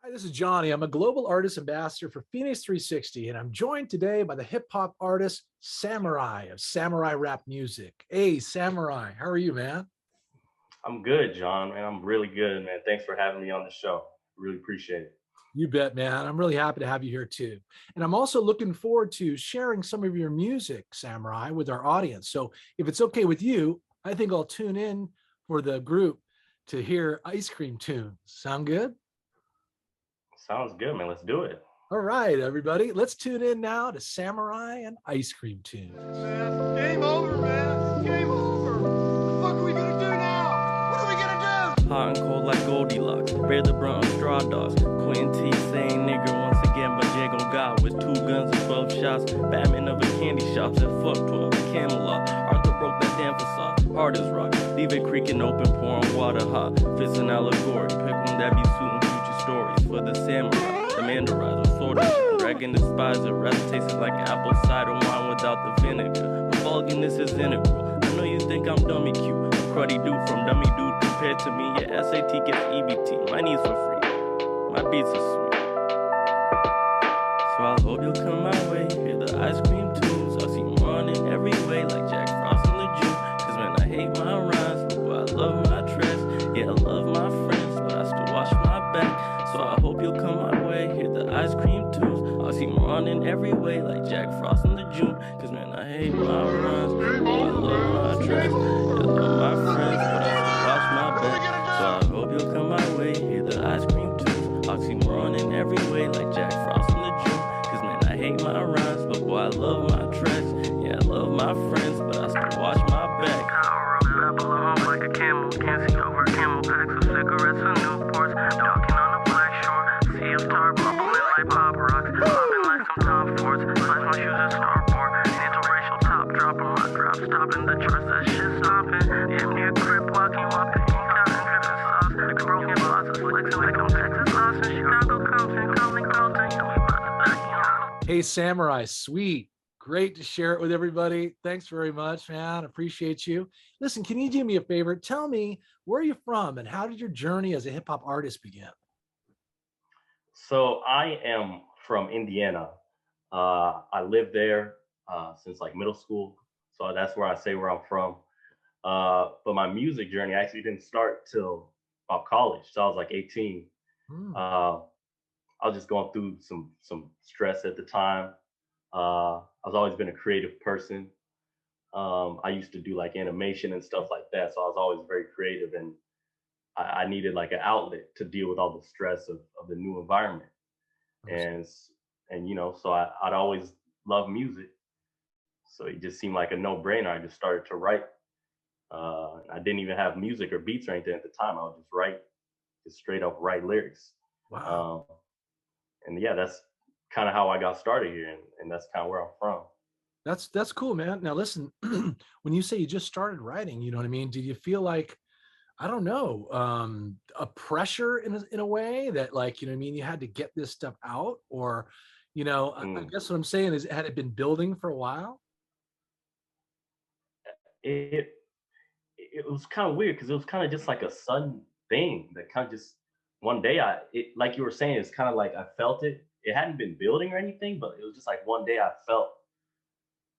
Hi, this is Johnny. I'm a global artist ambassador for FENIX360, and I'm joined today by the hip hop artist Samurai of Samurai Rap Music. Hey, Samurai, how are you, man? I'm good, John, man. I'm really good, man. Thanks for having me on the show. Really appreciate it. You bet, man. I'm really happy to have you here too. And I'm also looking forward to sharing some of your music, Samurai, with our audience. So if it's okay with you, I think I'll tune in for the group to hear ice cream tunes. Sound good? Sounds good, man. Let's do it. All right, everybody, let's tune in now to Samurai and Ice Cream Tunes. Man, game over, man. Game over. What the fuck are we gonna do now? What are we gonna do? Hot and cold like Goldilocks. Bear the brunt of straw dogs. Quentin T saying nigger once again, but Jago God with 2 guns and 12 shots. Batman of a candy shop said fuck 12 Camelot. Arthur broke that damn facade. Hard as rock. Leave it creaking open, pouring water hot. Fits an allegory. Pick one that be suiting future stories for the samurai. The mandarizer, sword and shit. Dragon despiser. Rap tastes like apple cider wine without the vinegar. But vulgarness is integral. I know you think I'm dummy cute. Cruddy dude from dummy dude compared to me. Your SAT gets EBT. My knees for free. My beats are sweet. So I hope you'll come my way. Hear the ice cream tunes. I'll see you running every way like Jack Frost in the June. Cause man, I hate my rhymes, but boy, I love my tracks. Yeah, I love my friends, but I still wash my back. So I hope you'll come my way. Hear the ice cream tunes. I'll see you running every way like Jack Frost in the June. Cause man, I hate my rhymes, but boy, I love my tracks. Yeah, I love my friends, but I still wash my back. So I hope you'll come my way. Hear the ice cream tunes. I'll see you running every way like Jack Frost in the June. Cause man, I hate my rhymes, but boy, I love my tracks. Yeah, I love my friends, but I still wash my back. I below home like a camel. Can't see over camel packs of cigarettes and Newports. Talking on the black shore. See a star bubbling like pop rocks. Popping like some Tom Fords. Slash my shoes at starboard. Interracial top dropping my drop. Stopping the charts, that shit stopping. Damn near crib walking while picking cotton dripping sauce. Like broken bosses flexing like I'm Texas Austin. Chicago Compton, calling Colton. Yeah, we about to back you up. Hey, Samurai, sweet. Great to share it with everybody. Thanks very much, man. Appreciate you. Listen, can you do me a favor? Tell me, where are you from and how did your journey as a hip hop artist begin? So I am from Indiana. I lived there since like middle school. So that's where I say where I'm from. But my music journey actually didn't start till about college. So I was like 18. Hmm. I was just going through some stress at the time. I've always been a creative person. I used to do like animation and stuff like that, so I was always very creative, and I needed like an outlet to deal with all the stress of the new environment. And so I'd always loved music, so it just seemed like a no-brainer. I just started to write. I didn't even have music or beats or anything at the time. I would just write, just straight up write lyrics. Wow. And yeah, that's kind of how I got started here, and that's kind of where I'm from. That's cool, man. Now listen, when you say you just started writing, you know what I mean? Did you feel like, I don't know, a pressure in a way that, like, you know what I mean, you had to get this stuff out? Or, I Mm. guess what I'm saying is, had it been building for a while? It it was kind of weird because it was kind of just like a sudden thing that kind of just one day like you were saying, it's kind of like I felt it. It hadn't been building or anything, but it was just like one day I felt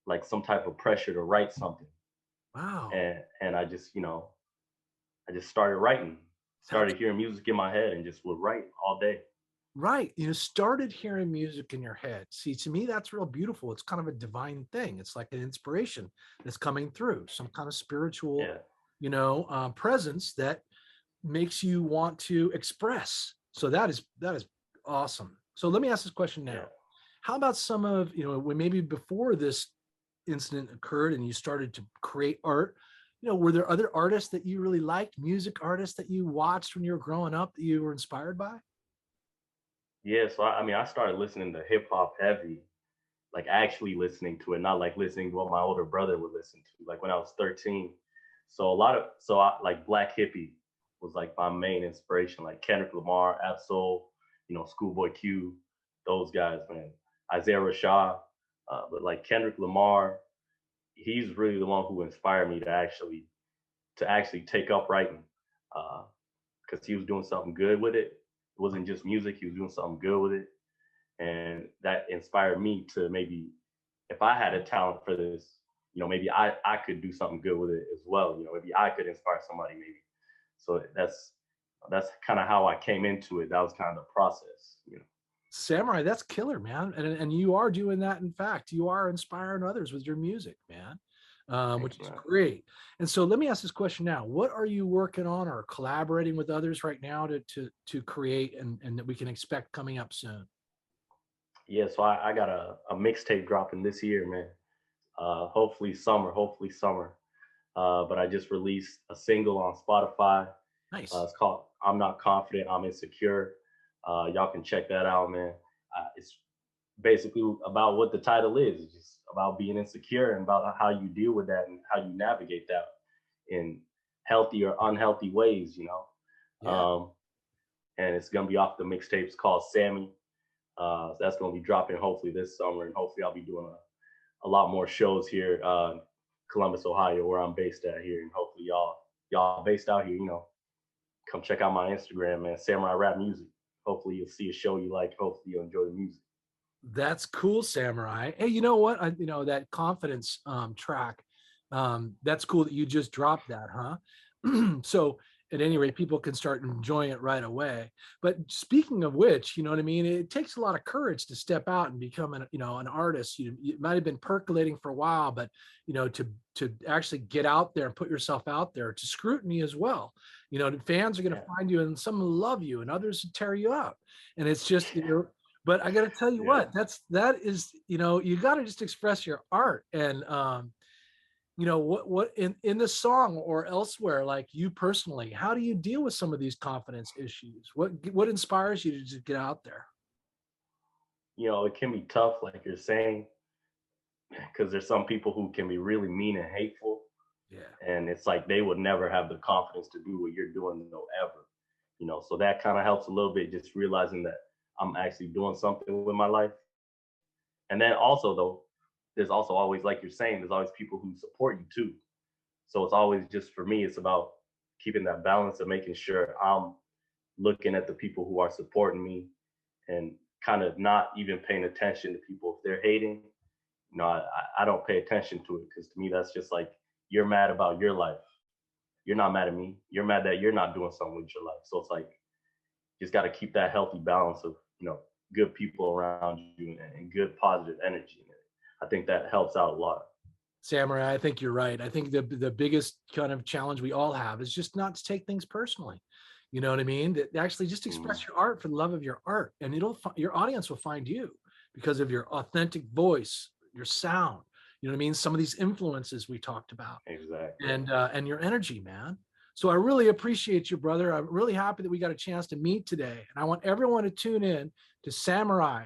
like some type of pressure to write something, Wow. and I just started writing, That's started hearing music in my head, and just would write all day. right. You started hearing music in your head. See, to me, that's real beautiful. It's kind of a divine thing. It's like an inspiration that's coming through, some kind of spiritual, Yeah. presence that makes you want to express. So that is awesome. So let me ask this question Yeah. now. How about some of, when maybe before this incident occurred and you started to create art, were there other artists that you really liked, music artists that you watched when you were growing up that you were inspired by? Yeah, so I mean, I started listening to hip hop heavy, like actually listening to it, not like listening to what my older brother would listen to, like when I was 13. So like Black Hippie was like my main inspiration, like Kendrick Lamar, Absol, Schoolboy Q, those guys, man. Isaiah Rashad, but like Kendrick Lamar, he's really the one who inspired me to actually take up writing, because he was doing something good with it, It wasn't just music. He was doing something good with it. And that inspired me to maybe, if I had a talent for this, you know, maybe I could do something good with it as well. You know, maybe I could inspire somebody maybe. So that's kind of how I came into it. That was kind of the process, you know. Samurai, that's killer, man. And you are doing that. In fact, you are inspiring others with your music, man, which is great. And so let me ask this question now. What are you working on or collaborating with others right now to create and that we can expect coming up soon? Yeah, so I got a mixtape dropping this year, man. Hopefully summer. But I just released a single on Spotify. Nice. It's called I'm Not Confident, I'm Insecure. Y'all can check that out, man. It's basically about what the title is. It's just about being insecure and about how you deal with that and how you navigate that in healthy or unhealthy ways, you know. Yeah. And it's gonna be off the mixtapes called Sammy. So that's gonna be dropping hopefully this summer, and hopefully I'll be doing a lot more shows here, Columbus, Ohio, where I'm based at here, and hopefully y'all based out here, you know, come check out my Instagram, man, Samurai Rap Music. Hopefully you'll see a show you like. Hopefully you'll enjoy the music. That's cool, Samurai. Hey, you know what? You know, that confidence track. That's cool that you just dropped that, huh? So at any rate, people can start enjoying it right away. But speaking of which, you know what I mean? It takes a lot of courage to step out and become an artist. You might have been percolating for a while, but you know, to actually get out there and put yourself out there to scrutiny as well. You know, fans are going to find you, and some will love you and others will tear you up. And it's just, you know, but I got to tell you what, that is, you know, you got to just express your art. And you know, what in the song or elsewhere, like you personally, how do you deal with some of these confidence issues? What inspires you to just get out there? You know, it can be tough, like you're saying, because there's some people who can be really mean and hateful. Yeah. And it's like they would never have the confidence to do what you're doing, though, ever. You know, so that kind of helps a little bit, just realizing that I'm actually doing something with my life. And then also, though, there's also always, like you're saying, there's always people who support you too. So it's always just, for me, it's about keeping that balance of making sure I'm looking at the people who are supporting me and kind of not even paying attention to people. If they're hating, you know, I don't pay attention to it, because to me, that's just like, you're mad about your life. You're not mad at me. You're mad that you're not doing something with your life. So it's like, you just got to keep that healthy balance of, you know, good people around you and good positive energy. I think that helps out a lot. Samurai, I think you're right. I think the biggest kind of challenge we all have is just not to take things personally. You know what I mean? That actually just express your art for the love of your art, and your audience will find you because of your authentic voice, your sound. You know what I mean? Some of these influences we talked about. Exactly. And your energy, man. So I really appreciate you, brother. I'm really happy that we got a chance to meet today. And I want everyone to tune in to Samurai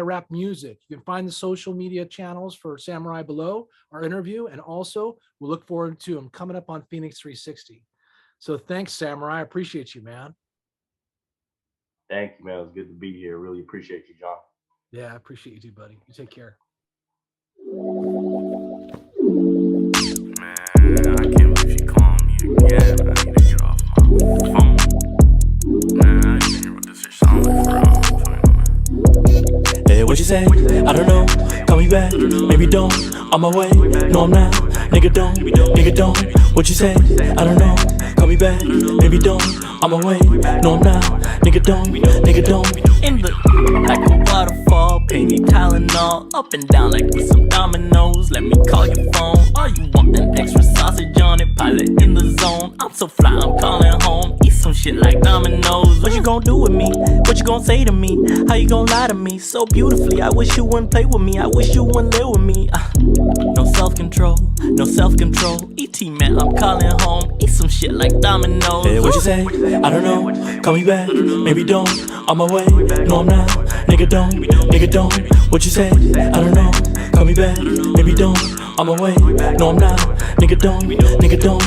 Rap Music. You can find the social media channels for Samurai below our interview. And also, we'll look forward to him coming up on FENIX360. So thanks, Samurai. I appreciate you, man. Thank you, man. It was good to be here. Really appreciate you, John. Yeah, I appreciate you too, buddy. You take care. Man, I can't believe she called me again. I need to get off my phone. Man, I didn't hear what this shit sound like for real. Hey, what you say? I don't know. Call me back. Maybe don't. On my way. No, I'm not. Nigga don't. Nigga don't. What you say? I don't know. Call me back. Maybe don't. On my way. No, I'm not. Nigga don't. Nigga don't. In the like a waterfall, pay me Tylenol, up and down like with some dominoes. Let me call your phone. All you want an extra sausage on it, pilot in the zone. I'm so fly, I'm calling home. Eat some shit like dominoes. What you gonna do with me? What you gonna say to me? How you gonna lie to me so beautifully? I wish you wouldn't play with me. I wish you wouldn't live with me. No self-control, no self-control. ET man, I'm calling home. Eat some shit like dominoes. Hey, what you say? I don't know. Call me back. Maybe don't. On my way. No, I'm not. Nigga don't. Nigga don't. What you say? I don't know. Call me back. Maybe don't. On my way. No, I'm not. Nigga don't. Nigga don't.